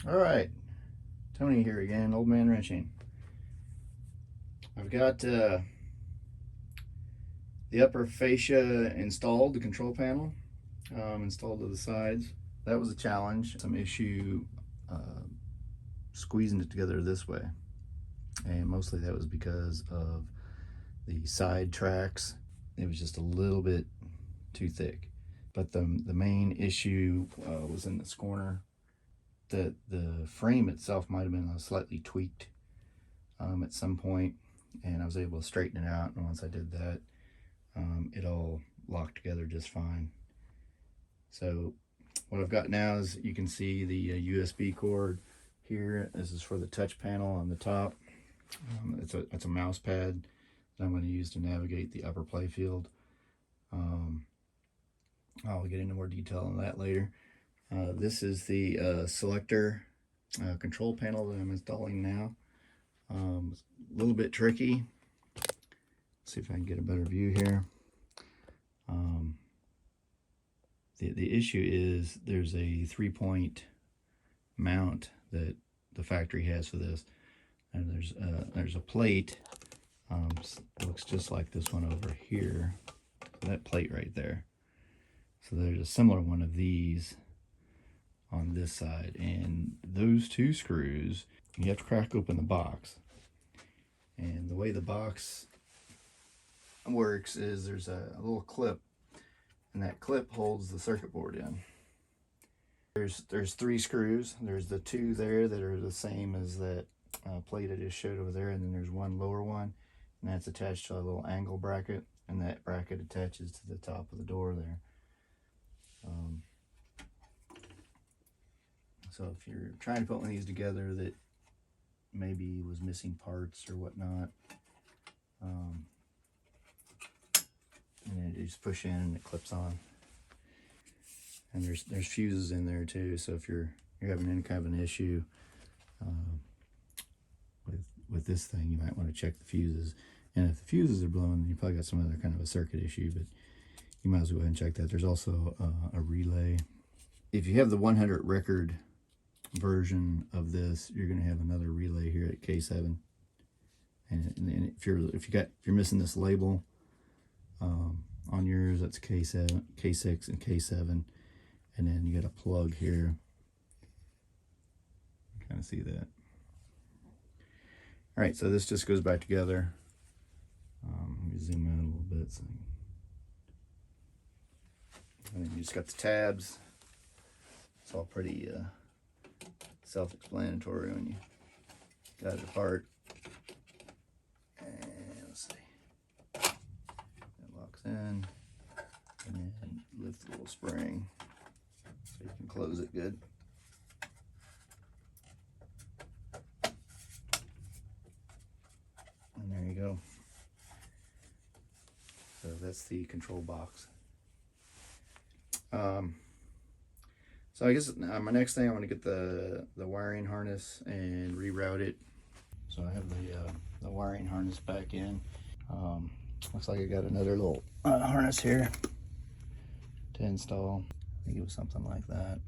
All right, Tony here again, Old Man Wrenching. I've got the upper fascia installed, the control panel installed to the sides. That was a challenge, some issue squeezing it together this way. And mostly that was because of the side tracks. It was just a little bit too thick. But the main issue was in this corner. The frame itself might have been slightly tweaked at some point, and I was able to straighten it out. And once I did that, it all locked together just fine. So what I've got now is, you can see the USB cord here. This is for the touch panel on the top. It's a mouse pad that I'm going to use to navigate the upper playfield. I'll get into more detail on that later. This is the selector control panel that I'm installing now. A little bit tricky. Let's see if I can get a better view here. The issue is there's a 3-point mount that the factory has for this, and there's a plate. It looks just like this one over here. That plate right there. So there's a similar one of these on this side, and those two screws, you have to crack open the box. And the way the box works is there's a little clip, and that clip holds the circuit board in. There's 3 screws. There's the 2 there that are the same as that plate I just showed over there, and then there's one lower one, and that's attached to a little angle bracket, and that bracket attaches to the top of the door there. So if you're trying to put one of these together that maybe was missing parts or whatnot, and then you just push in and it clips on. And there's fuses in there too, so if you're having any kind of an issue with this thing, you might want to check the fuses. And if the fuses are blown, then you probably got some other kind of a circuit issue, but you might as well go ahead and check that. There's also a relay. If you have the 100 record version of this, you're going to have another relay here at K7. And if you're missing this label on yours, that's K7, K6, and K7. And then you got a plug here. Kind of see that. All right, so this just goes back together. Let me zoom in a little bit. And then you just got the tabs. It's all pretty self-explanatory when you got it apart. And let's see. It locks in. And then lift the little spring so you can close it good. And there you go. So that's the control box. So I guess my next thing, I want to get the wiring harness and reroute it. So I have the wiring harness back in. Looks like I got another little harness here to install. I think it was something like that.